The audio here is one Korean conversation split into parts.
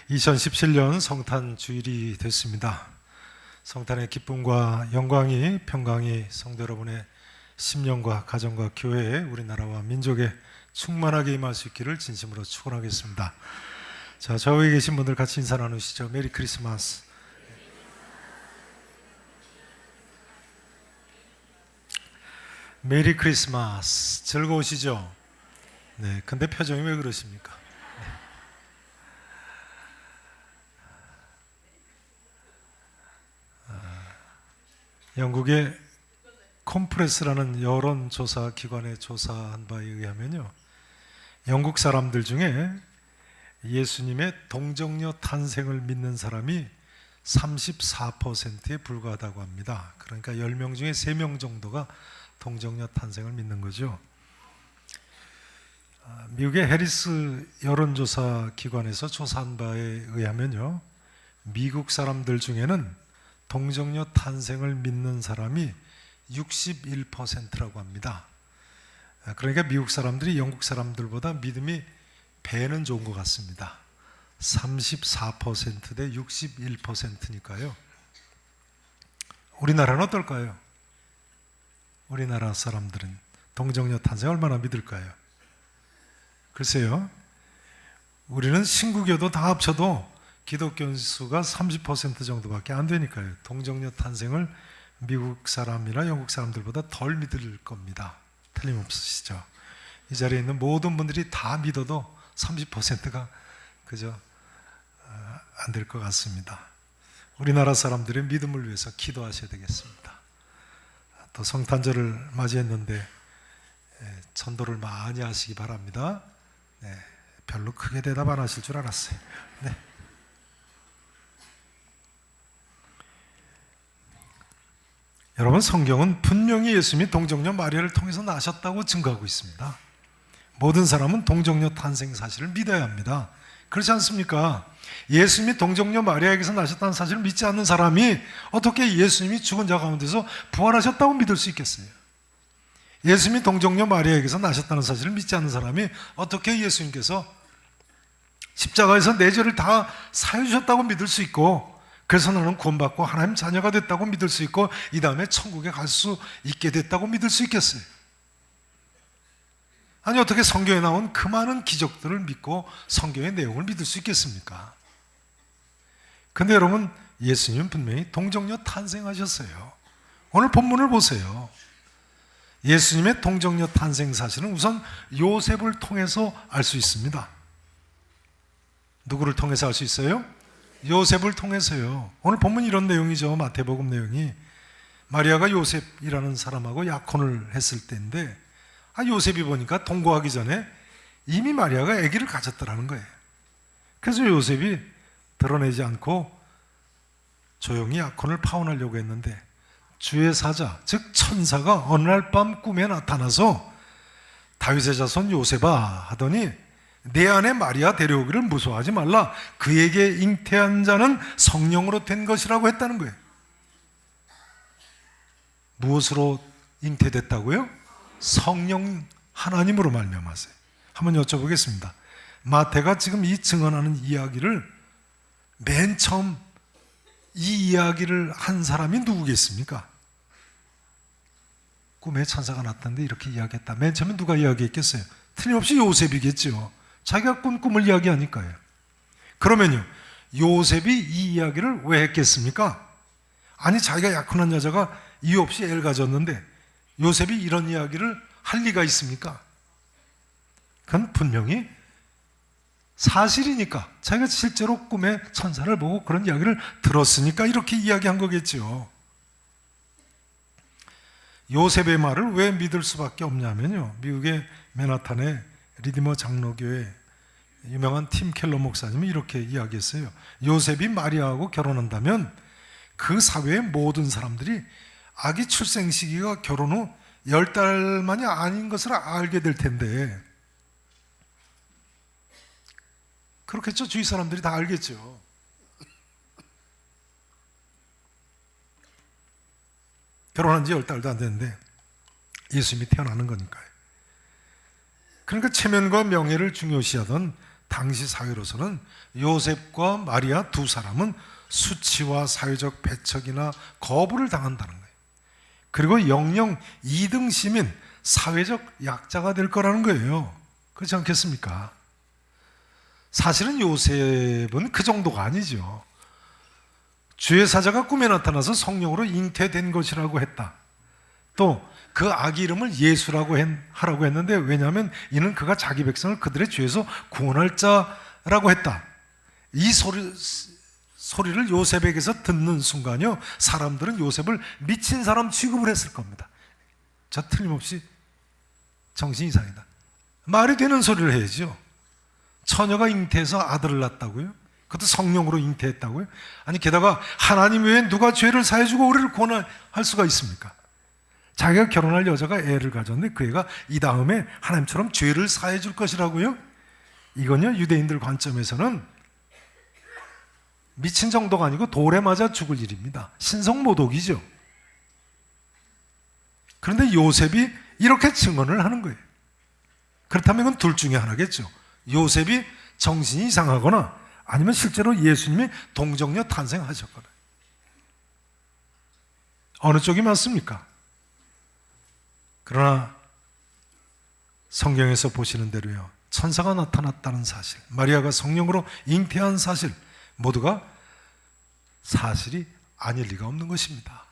2017년 성탄 주일이 됐습니다. 성탄의 기쁨과 영광이 평강이 성도 여러분의 심령과 가정과 교회에 우리나라와 민족에 충만하게 임할 수 있기를 진심으로 축원하겠습니다. 자, 좌우에 계신 분들 같이 인사 나누시죠. 메리 크리스마스. 메리 크리스마스. 즐거우시죠? 네, 근데 표정이 왜 그러십니까? 영국의 콤프레스라는 여론조사 기관의 조사한 바에 의하면요, 영국 사람들 중에 예수님의 동정녀 탄생을 믿는 사람이 34%에 불과하다고 합니다. 그러니까 10명 중에 3명 정도가 동정녀 탄생을 믿는 거죠. 미국의 해리스 여론조사 기관에서 조사한 바에 의하면요, 미국 사람들 중에는 동정녀 탄생을 믿는 사람이 61%라고 합니다. 그러니까 미국 사람들이 영국 사람들보다 믿음이 배는 좋은 것 같습니다. 34% 대 61%니까요. 우리나라는 어떨까요? 우리나라 사람들은 동정녀 탄생 얼마나 믿을까요? 글쎄요, 우리는 신구교도 다 합쳐도 기독교 수가 30% 정도밖에 안 되니까요. 동정녀 탄생을 미국 사람이나 영국 사람들보다 덜 믿을 겁니다. 틀림없으시죠? 이 자리에 있는 모든 분들이 다 믿어도 30%가 그저 안 될 것 같습니다. 우리나라 사람들의 믿음을 위해서 기도하셔야 되겠습니다. 또 성탄절을 맞이했는데 전도를 많이 하시기 바랍니다. 네, 별로 크게 대답 안 하실 줄 알았어요. 네. 여러분, 성경은 분명히 예수님이 동정녀 마리아를 통해서 나셨다고 증거하고 있습니다. 모든 사람은 동정녀 탄생 사실을 믿어야 합니다. 그렇지 않습니까? 예수님이 동정녀 마리아에게서 나셨다는 사실을 믿지 않는 사람이 어떻게 예수님이 죽은 자 가운데서 부활하셨다고 믿을 수 있겠어요? 예수님이 동정녀 마리아에게서 나셨다는 사실을 믿지 않는 사람이 어떻게 예수님께서 십자가에서 내 죄를 다 사해 주셨다고 믿을 수 있고, 그래서 나는 구원받고 하나님 자녀가 됐다고 믿을 수 있고, 이 다음에 천국에 갈 수 있게 됐다고 믿을 수 있겠어요? 아니, 어떻게 성경에 나온 그 많은 기적들을 믿고 성경의 내용을 믿을 수 있겠습니까? 근데 여러분, 예수님은 분명히 동정녀 탄생하셨어요. 오늘 본문을 보세요. 예수님의 동정녀 탄생 사실은 우선 요셉을 통해서 알 수 있습니다. 누구를 통해서 알 수 있어요? 요셉을 통해서요. 오늘 본문 이런 내용이죠. 마태복음 내용이 마리아가 요셉이라는 사람하고 약혼을 했을 때인데, 요셉이 보니까 동거하기 전에 이미 마리아가 아기를 가졌더라는 거예요. 그래서 요셉이 드러내지 않고 조용히 약혼을 파혼하려고 했는데, 주의 사자, 즉 천사가 어느 날 밤 꿈에 나타나서 다윗의 자손 요셉아 하더니, 내 아내 마리아 데려오기를 무서워하지 말라. 그에게 잉태한 자는 성령으로 된 것이라고 했다는 거예요. 무엇으로 잉태됐다고요? 성령 하나님으로 말미암아서요. 한번 여쭤보겠습니다. 마태가 지금 이 증언하는 이야기를 맨 처음 이 이야기를 한 사람이 누구겠습니까? 꿈에 천사가 나타났는데 이렇게 이야기했다. 맨 처음에 누가 이야기했겠어요? 틀림없이 요셉이겠죠. 자기가 꾼 꿈을 이야기하니까요. 그러면요, 요셉이 이 이야기를 왜 했겠습니까? 아니, 자기가 약혼한 여자가 이유 없이 애를 가졌는데 요셉이 이런 이야기를 할 리가 있습니까? 그건 분명히 사실이니까, 자기가 실제로 꿈에 천사를 보고 그런 이야기를 들었으니까 이렇게 이야기한 거겠죠. 요셉의 말을 왜 믿을 수밖에 없냐면요, 미국의 맨하탄의 리디머 장로교회 유명한 팀 켈러 목사님이 이렇게 이야기했어요. 요셉이 마리아하고 결혼한다면 그 사회의 모든 사람들이 아기 출생 시기가 결혼 후 10달 만이 아닌 것을 알게 될 텐데, 그렇겠죠? 주위 사람들이 다 알겠죠. 결혼한 지 10달도 안 됐는데 예수님이 태어나는 거니까요. 그러니까 체면과 명예를 중요시하던 당시 사회로서는 요셉과 마리아 두 사람은 수치와 사회적 배척이나 거부를 당한다는 거예요. 그리고 영영 2등 시민, 사회적 약자가 될 거라는 거예요. 그렇지 않겠습니까? 사실은 요셉은 그 정도가 아니죠. 주의 사자가 꿈에 나타나서 성령으로 잉태된 것이라고 했다. 또 그 아기 이름을 예수라고 하라고 했는데, 왜냐하면 이는 그가 자기 백성을 그들의 죄에서 구원할 자라고 했다. 이 소리를 요셉에게서 듣는 순간요, 사람들은 요셉을 미친 사람 취급을 했을 겁니다. 저 틀림없이 정신 이상이다. 말이 되는 소리를 해야죠. 처녀가 잉태해서 아들을 낳았다고요? 그것도 성령으로 잉태했다고요? 아니, 게다가 하나님 외에 누가 죄를 사해주고 우리를 구원할 수가 있습니까? 자기가 결혼할 여자가 애를 가졌는데 그 애가 이 다음에 하나님처럼 죄를 사해줄 것이라고요? 이건요, 유대인들 관점에서는 미친 정도가 아니고 돌에 맞아 죽을 일입니다. 신성모독이죠. 그런데 요셉이 이렇게 증언을 하는 거예요. 그렇다면 이건 둘 중에 하나겠죠. 요셉이 정신이 이상하거나 아니면 실제로 예수님이 동정녀 탄생하셨거나. 어느 쪽이 맞습니까? 그러나 성경에서 보시는 대로요, 천사가 나타났다는 사실, 마리아가 성령으로 잉태한 사실, 모두가 사실이 아닐 리가 없는 것입니다.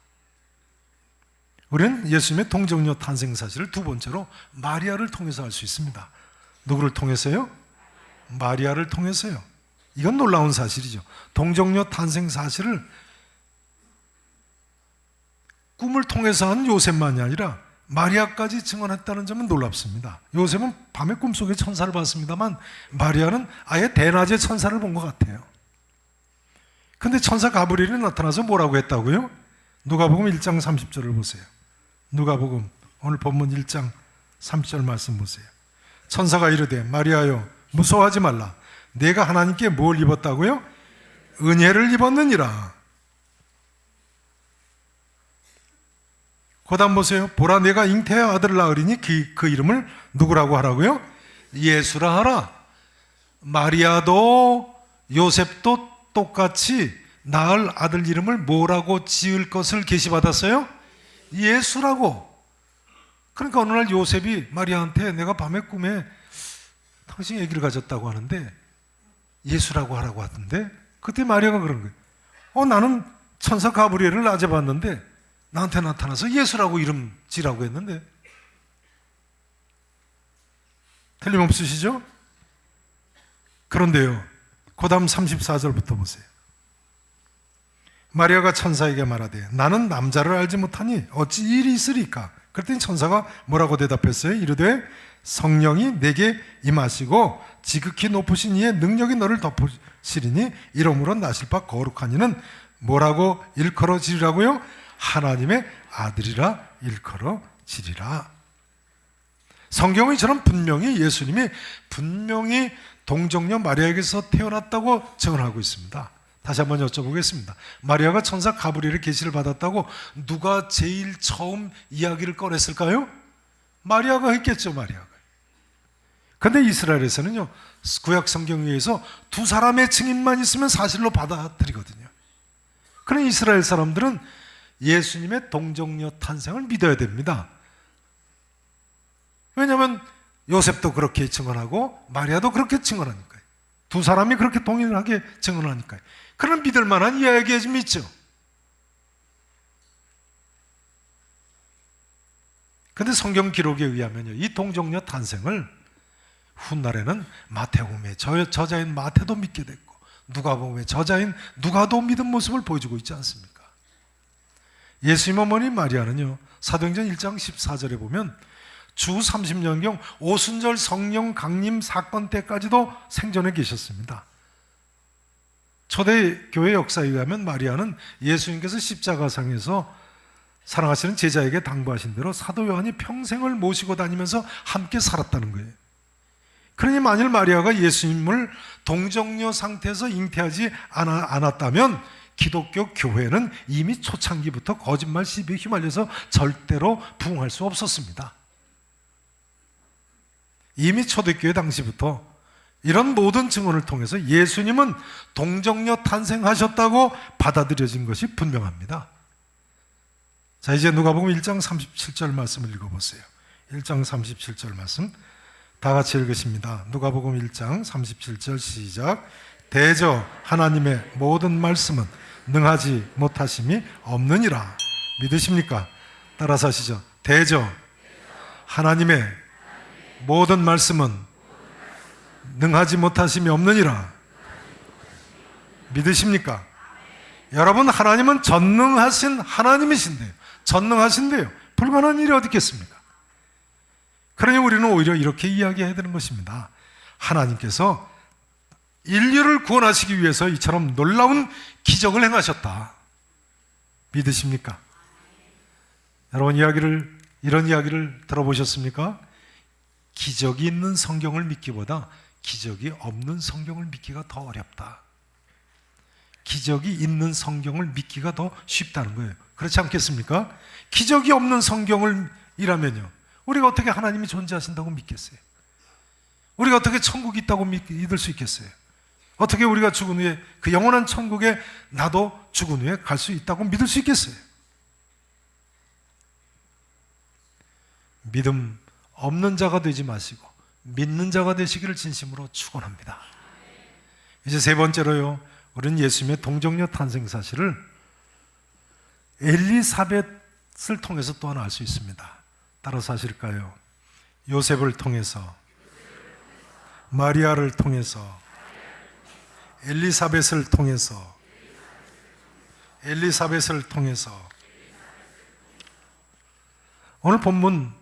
우리는 예수님의 동정녀 탄생 사실을 두 번째로 마리아를 통해서 알 수 있습니다. 누구를 통해서요? 마리아를 통해서요. 이건 놀라운 사실이죠. 동정녀 탄생 사실을 꿈을 통해서 한 요셉만이 아니라 마리아까지 증언했다는 점은 놀랍습니다. 요셉은 밤에 꿈속에 천사를 봤습니다만 마리아는 아예 대낮에 천사를 본 것 같아요. 근데 천사 가브리엘이 나타나서 뭐라고 했다고요? 누가복음 1장 30절을 보세요. 누가복음 오늘 본문 1장 30절 말씀 보세요. 천사가 이르되 마리아여 무서워하지 말라. 내가 하나님께 뭘 입었다고요? 은혜를 입었느니라. 그 다음 보세요. 보라 내가 잉태의 아들을 낳으리니 그 이름을 누구라고 하라고요? 예수라 하라. 마리아도 요셉도 똑같이 낳을 아들 이름을 뭐라고 지을 것을 계시받았어요? 예수라고. 그러니까 어느 날 요셉이 마리아한테 내가 밤에 꿈에 당신이 아기를 가졌다고 하는데 예수라고 하라고 하던데, 그때 마리아가 그런 거예요. 나는 천사 가브리엘을 낮에 봤는데 나한테 나타나서 예수라고 이름 지라고 했는데. 틀림없으시죠? 그런데요, 그 다음 34절부터 보세요. 마리아가 천사에게 말하되 나는 남자를 알지 못하니 어찌 일이 있으리까? 그랬더니 천사가 뭐라고 대답했어요? 이르되 성령이 내게 임하시고 지극히 높으신 이의 능력이 너를 덮으시리니 이러므로 나실 바 거룩한 이는 뭐라고 일컬어지리라고요? 하나님의 아들이라 일컬어지리라. 성경은 이처럼 분명히 예수님이 분명히 동정녀 마리아에게서 태어났다고 증언하고 있습니다. 다시 한번 여쭤보겠습니다. 마리아가 천사 가브리엘의 계시를 받았다고 누가 제일 처음 이야기를 꺼냈을까요? 마리아가 했겠죠. 마리아가. 그런데 이스라엘에서는요, 구약 성경에 의해서 두 사람의 증인만 있으면 사실로 받아들이거든요. 그런 이스라엘 사람들은 예수님의 동정녀 탄생을 믿어야 됩니다. 왜냐하면 요셉도 그렇게 증언하고 마리아도 그렇게 증언하니까요. 두 사람이 그렇게 동일하게 증언하니까요. 그런 믿을 만한 이야기가 좀 있죠. 그런데 성경 기록에 의하면요, 이 동정녀 탄생을 훗날에는 마태복음의 저자인 마태도 믿게 됐고 누가복음의 저자인 누가도 믿은 모습을 보여주고 있지 않습니까? 예수님 어머니 마리아는요, 사도행전 1장 14절에 보면 주 30년경 오순절 성령 강림 사건 때까지도 생전에 계셨습니다. 초대교회 역사에 의하면 마리아는 예수님께서 십자가상에서 사랑하시는 제자에게 당부하신 대로 사도 요한이 평생을 모시고 다니면서 함께 살았다는 거예요. 그러니 만일 마리아가 예수님을 동정녀 상태에서 잉태하지 않았다면 기독교 교회는 이미 초창기부터 거짓말 시비에 휘말려서 절대로 부흥할 수 없었습니다. 이미 초대교회 당시부터 이런 모든 증언을 통해서 예수님은 동정녀 탄생하셨다고 받아들여진 것이 분명합니다. 자, 이제 누가복음 1장 37절 말씀을 읽어보세요. 1장 37절 말씀 다 같이 읽으십니다. 누가복음 1장 37절 시작. 대저 하나님의 모든 말씀은 능하지 못하심이 없느니라. 믿으십니까? 따라서 하시죠. 대저 하나님의 모든 말씀은 능하지 못하심이 없느니라. 믿으십니까? 여러분, 하나님은 전능하신 하나님이신데요. 전능하신데요. 불가능한 일이 어디 있겠습니까? 그러니 우리는 오히려 이렇게 이야기해야 되는 것입니다. 하나님께서 인류를 구원하시기 위해서 이처럼 놀라운 기적을 행하셨다. 믿으십니까? 여러분, 이런 이야기를 들어보셨습니까? 기적이 있는 성경을 믿기보다 기적이 없는 성경을 믿기가 더 어렵다. 기적이 있는 성경을 믿기가 더 쉽다는 거예요. 그렇지 않겠습니까? 기적이 없는 성경이라면요, 우리가 어떻게 하나님이 존재하신다고 믿겠어요? 우리가 어떻게 천국이 있다고 믿을 수 있겠어요? 어떻게 우리가 죽은 후에 그 영원한 천국에 나도 죽은 후에 갈 수 있다고 믿을 수 있겠어요? 믿음 없는 자가 되지 마시고 믿는 자가 되시기를 진심으로 축원합니다. 이제 세 번째로요, 우리는 예수님의 동정녀 탄생 사실을 엘리사벳을 통해서 또 하나 알 수 있습니다. 따라서 하실까요? 요셉을 통해서, 마리아를 통해서, 엘리사벳을 통해서, 오늘 본문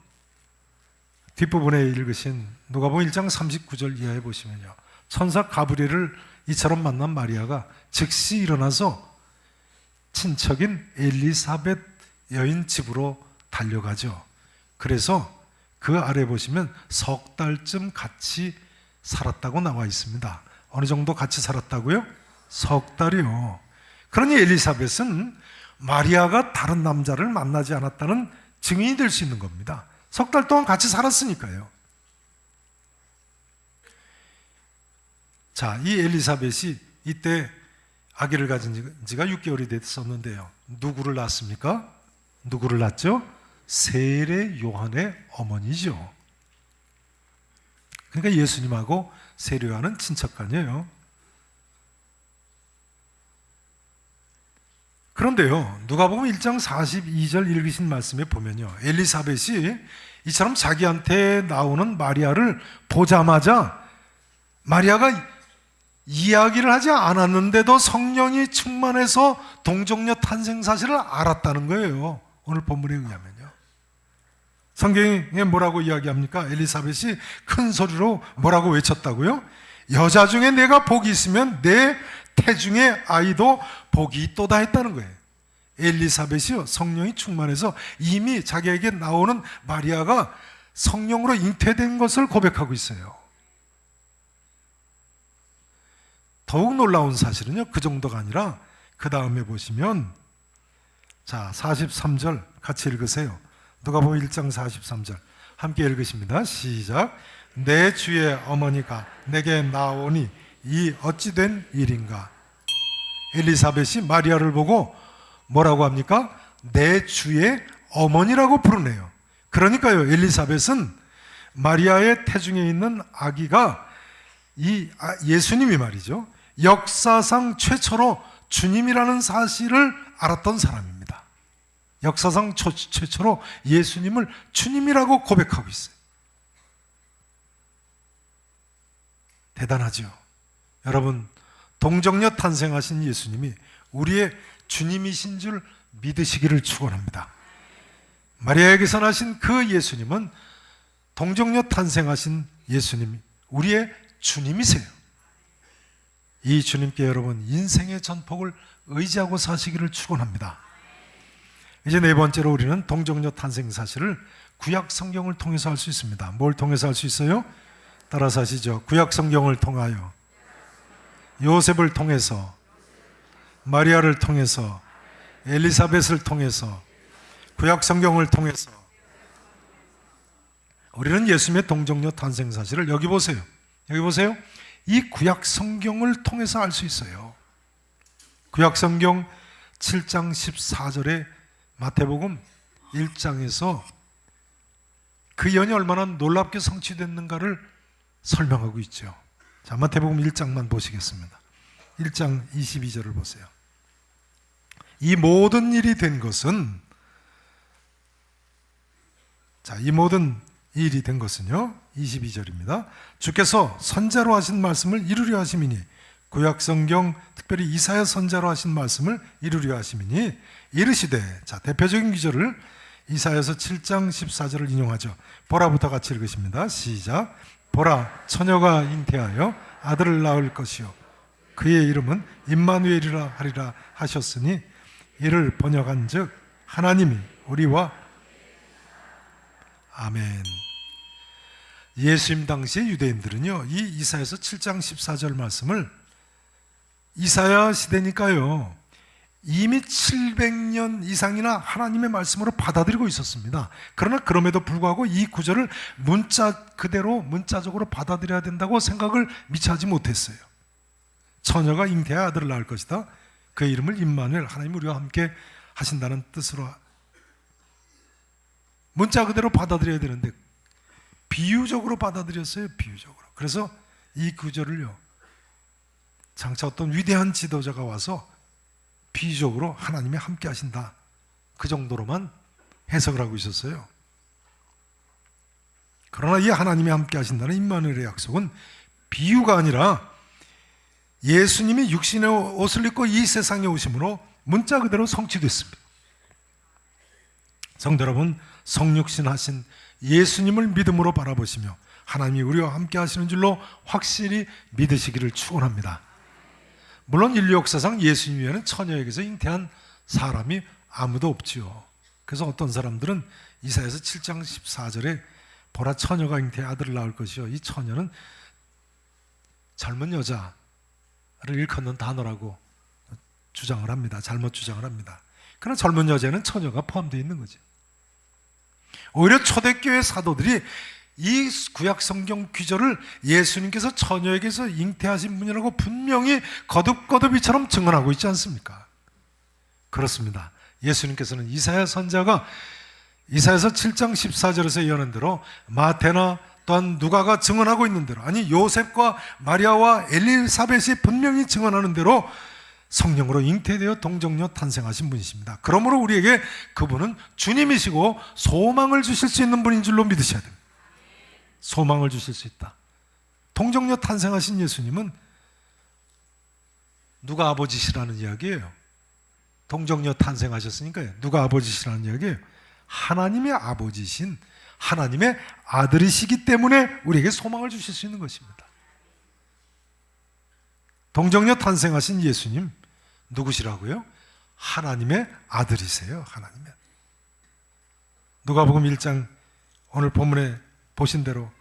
뒷부분에 읽으신 누가복음 1장 39절 이하에 보시면요, 천사 가브리엘을 이처럼 만난 마리아가 즉시 일어나서 친척인 엘리사벳 여인 집으로 달려가죠. 그래서 그 아래 보시면 석 달쯤 같이 살았다고 나와 있습니다. 어느 정도 같이 살았다고요? 석 달이요. 그러니 엘리사벳은 마리아가 다른 남자를 만나지 않았다는 증인이 될 수 있는 겁니다. 석 달 동안 같이 살았으니까요. 자, 이 엘리사벳이 이때 아기를 가진 지가 6개월이 됐었는데요, 누구를 낳았습니까? 누구를 낳았죠? 세례 요한의 어머니죠. 그러니까 예수님하고 세례 요한은 친척간이에요. 그런데요, 누가복음 1장 42절 읽으신 말씀에 보면요, 엘리사벳이 이처럼 자기한테 나오는 마리아를 보자마자 마리아가 이야기를 하지 않았는데도 성령이 충만해서 동정녀 탄생 사실을 알았다는 거예요. 오늘 본문에 의하면요. 성경에 뭐라고 이야기합니까? 엘리사벳이 큰 소리로 뭐라고 외쳤다고요? 여자 중에 내가 복이 있으면 내 태중의 아이도 복이 있도다 했다는 거예요. 엘리사벳이요, 성령이 충만해서 이미 자기에게 나오는 마리아가 성령으로 잉태된 것을 고백하고 있어요. 더욱 놀라운 사실은요, 그 정도가 아니라 그 다음에 보시면, 자, 43절 같이 읽으세요. 누가복음 1장 43절 함께 읽으십니다. 시작. 내 주의 어머니가 내게 나오니 이 어찌 된 일인가? 엘리사벳이 마리아를 보고 뭐라고 합니까? 내 주의 어머니라고 부르네요. 그러니까요, 엘리사벳은 마리아의 태중에 있는 아기가 이 예수님이 말이죠, 역사상 최초로 주님이라는 사실을 알았던 사람입니다. 역사상 최초로 예수님을 주님이라고 고백하고 있어요. 대단하죠. 여러분, 동정녀 탄생하신 예수님이 우리의 주님이신 줄 믿으시기를 축원합니다. 마리아에게서 나신 그 예수님은 동정녀 탄생하신 예수님, 우리의 주님이세요. 이 주님께 여러분 인생의 전폭을 의지하고 사시기를 축원합니다. 이제 네 번째로 우리는 동정녀 탄생 사실을 구약 성경을 통해서 알 수 있습니다. 뭘 통해서 알 수 있어요? 따라서 하시죠. 구약 성경을 통하여, 요셉을 통해서, 마리아를 통해서, 엘리사벳을 통해서, 구약 성경을 통해서 우리는 예수님의 동정녀 탄생 사실을 여기 보세요. 이 구약 성경을 통해서 알 수 있어요. 구약 성경 7장 14절에 마태복음 1장에서 그 예언이 얼마나 놀랍게 성취됐는가를 설명하고 있죠. 자, 마태복음 1장만 보시겠습니다. 1장 22절을 보세요. 이 모든 일이 된 것은, 자, 이 모든 일이 된 것은요, 22절입니다. 주께서 선자로 하신 말씀을 이루려 하심이니, 구약 성경 특별히 이사야 선자로 하신 말씀을 이루려 하심이니 이르시되, 자, 대표적인 기절을 이사야서 7장 14절을 인용하죠. 보라부터 같이 읽으십니다. 시작. 보라, 처녀가 잉태하여 아들을 낳을 것이요 그의 이름은 임마누엘이라 하리라 하셨으니, 이를 번역한즉 하나님이 우리와, 아멘. 예수님 당시의 유대인들은요, 이 이사야서 7장 14절 말씀을, 이사야 시대니까요, 이미 700년 이상이나 하나님의 말씀으로 받아들이고 있었습니다. 그러나 그럼에도 불구하고 이 구절을 문자 그대로 문자적으로 받아들여야 된다고 생각을 미처 하지 못했어요. 처녀가 잉태하여 아들을 낳을 것이다. 그의 이름을 임마누엘, 하나님 우리와 함께 하신다는 뜻으로 문자 그대로 받아들여야 되는데 비유적으로 받아들였어요. 비유적으로. 그래서 이 구절을요, 장차 어떤 위대한 지도자가 와서 비유적으로 하나님이 함께 하신다, 그 정도로만 해석을 하고 있었어요. 그러나 이 하나님이 함께 하신다는 임마누엘의 약속은 비유가 아니라 예수님이 육신의 옷을 입고 이 세상에 오심으로 문자 그대로 성취됐습니다. 성도 여러분, 성육신 하신 예수님을 믿음으로 바라보시며 하나님이 우리와 함께 하시는 줄로 확실히 믿으시기를 축원합니다. 물론 인류 역사상 예수님 외에는 처녀에게서 잉태한 사람이 아무도 없지요. 그래서 어떤 사람들은 이사야서 7장 14절에 보라, 처녀가 잉태해 아들을 낳을 것이요, 이 처녀는 젊은 여자를 일컫는 단어라고 주장을 합니다. 잘못 주장을 합니다. 그러나 젊은 여자에는 처녀가 포함되어 있는 거죠. 오히려 초대교회 사도들이 이 구약 성경 귀절을 예수님께서 처녀에게서 잉태하신 분이라고 분명히 거듭거듭 이처럼 증언하고 있지 않습니까? 그렇습니다. 예수님께서는 이사야 선자가 이사야서 7장 14절에서 예언한 대로, 마태나 또한 누가가 증언하고 있는 대로, 아니 요셉과 마리아와 엘리사벳이 분명히 증언하는 대로 성령으로 잉태되어 동정녀 탄생하신 분이십니다. 그러므로 우리에게 그분은 주님이시고 소망을 주실 수 있는 분인 줄로 믿으셔야 됩니다. 소망을 주실 수 있다. 동정녀 탄생하신 예수님은 누가 아버지시라는 이야기예요. 동정녀 탄생하셨으니까요, 누가 아버지시라는 이야기예요. 하나님의 아버지신 하나님의 아들이시기 때문에 우리에게 소망을 주실 수 있는 것입니다. 동정녀 탄생하신 예수님 누구시라고요? 하나님의 아들이세요. 하나님의. 누가복음 1장 오늘 본문에 보신 대로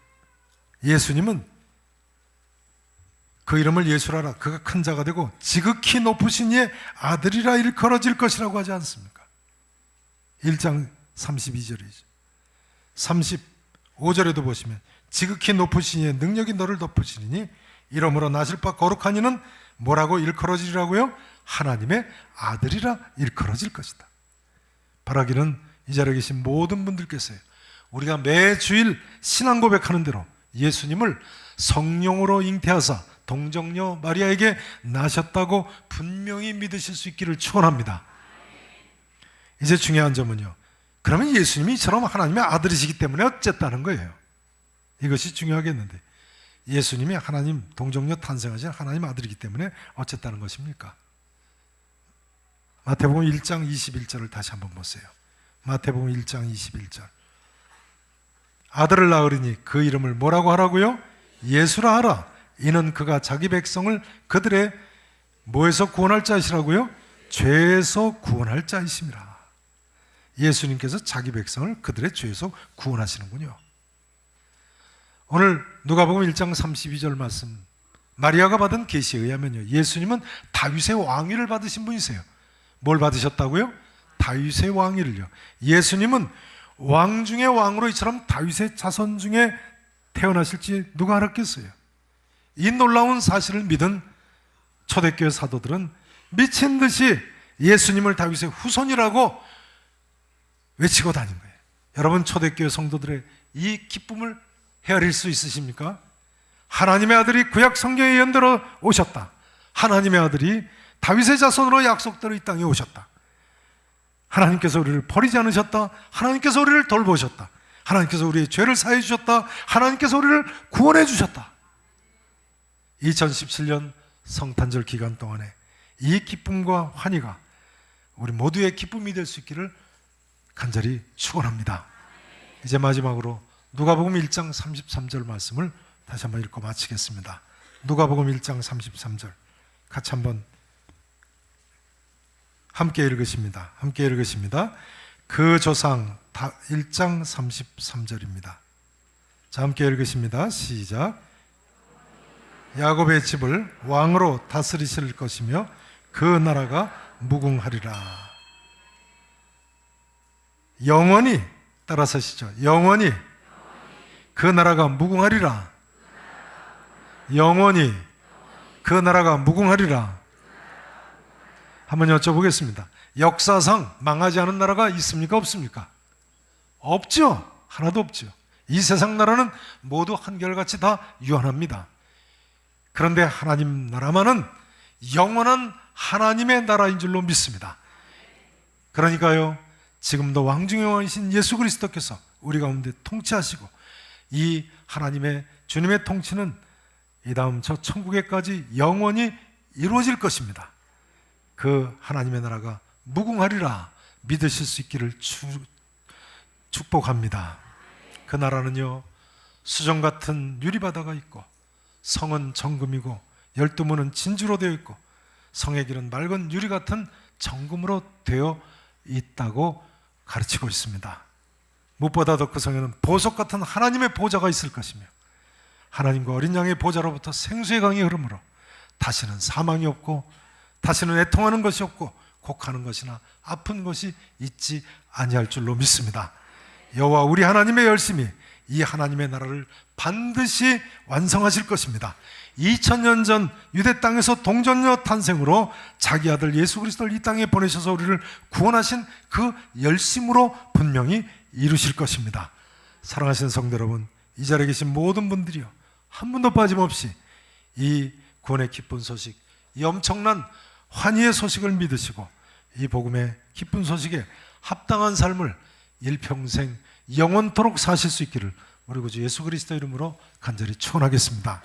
예수님은 그 이름을 예수라라, 그가 큰 자가 되고 지극히 높으신 이의 아들이라 일컬어질 것이라고 하지 않습니까? 1장 32절이죠. 35절에도 보시면 지극히 높으신 이의 능력이 너를 덮으시니 이러므로 나실 바 거룩한 이는 뭐라고 일컬어지리라고요? 하나님의 아들이라 일컬어질 것이다. 바라기는 이 자리에 계신 모든 분들께서요, 우리가 매주일 신앙 고백하는 대로 예수님을 성령으로 잉태하사 동정녀 마리아에게 나셨다고 분명히 믿으실 수 있기를 축원합니다. 이제 중요한 점은요, 그러면 예수님이 이처럼 하나님의 아들이시기 때문에 어쨌다는 거예요. 이것이 중요하겠는데, 예수님이 하나님 동정녀 탄생하신 하나님 아들이기 때문에 어쨌다는 것입니까? 마태복음 1장 21절을 다시 한번 보세요. 마태복음 1장 21절. 아들을 낳으리니 그 이름을 뭐라고 하라고요? 예수라 하라. 이는 그가 자기 백성을 그들의 뭐에서 구원할 자이시라고요? 죄에서 구원할 자이심이라. 예수님께서 자기 백성을 그들의 죄에서 구원하시는군요. 오늘 누가복음 1장 32절 말씀, 마리아가 받은 계시에 의하면요, 예수님은 다윗의 왕위를 받으신 분이세요. 뭘 받으셨다고요? 다윗의 왕위를요. 예수님은 왕 중의 왕으로 이처럼 다윗의 자손 중에 태어나실지 누가 알았겠어요? 이 놀라운 사실을 믿은 초대교회 사도들은 미친 듯이 예수님을 다윗의 후손이라고 외치고 다닌 거예요. 여러분, 초대교회 성도들의 이 기쁨을 헤아릴 수 있으십니까? 하나님의 아들이 구약 성경에 연대로 오셨다. 하나님의 아들이 다윗의 자손으로 약속대로 이 땅에 오셨다. 하나님께서 우리를 버리지 않으셨다. 하나님께서 우리를 돌보셨다. 하나님께서 우리의 죄를 사해 주셨다. 하나님께서 우리를 구원해 주셨다. 2017년 성탄절 기간 동안에 이 기쁨과 환희가 우리 모두의 기쁨이 될 수 있기를 간절히 축원합니다. 이제 마지막으로 누가복음 1장 33절 말씀을 다시 한번 읽고 마치겠습니다. 누가복음 1장 33절 같이 한번 함께 읽으십니다. 함께 읽으십니다. 그 조상 1장 33절입니다. 자, 함께 읽으십니다. 시작. 야곱의 집을 왕으로 다스리실 것이며 그 나라가 무궁하리라. 영원히, 따라서 하시죠. 영원히 그 나라가 무궁하리라. 영원히 그 나라가 무궁하리라. 한번 여쭤보겠습니다. 역사상 망하지 않은 나라가 있습니까? 없습니까? 없죠. 하나도 없죠. 이 세상 나라는 모두 한결같이 다 유한합니다. 그런데 하나님 나라만은 영원한 하나님의 나라인 줄로 믿습니다. 그러니까요, 지금도 왕중의 왕이신 예수 그리스도께서 우리 가운데 통치하시고 이 하나님의 주님의 통치는 이 다음 저 천국에까지 영원히 이루어질 것입니다. 그 하나님의 나라가 무궁하리라 믿으실 수 있기를 축복합니다. 그 나라는요, 수정 같은 유리바다가 있고 성은 정금이고 12문은 진주로 되어 있고 성의 길은 맑은 유리 같은 정금으로 되어 있다고 가르치고 있습니다. 무엇보다도 그 성에는 보석 같은 하나님의 보좌가 있을 것이며 하나님과 어린 양의 보좌로부터 생수의 강이 흐르므로 다시는 사망이 없고 다시는 애통하는 것이 없고 곡하는 것이나 아픈 것이 있지 아니할 줄로 믿습니다. 여호와 우리 하나님의 열심히 이 하나님의 나라를 반드시 완성하실 것입니다. 2000년 전 유대 땅에서 동정녀 탄생으로 자기 아들 예수 그리스도를 이 땅에 보내셔서 우리를 구원하신 그 열심으로 분명히 이루실 것입니다. 사랑하시는 성도 여러분, 이 자리에 계신 모든 분들이요, 한 분도 빠짐없이 이 구원의 기쁜 소식, 이 엄청난 환희의 소식을 믿으시고 이 복음의 기쁜 소식에 합당한 삶을 일평생 영원토록 사실 수 있기를 우리 구주 예수 그리스도 이름으로 간절히 축원하겠습니다.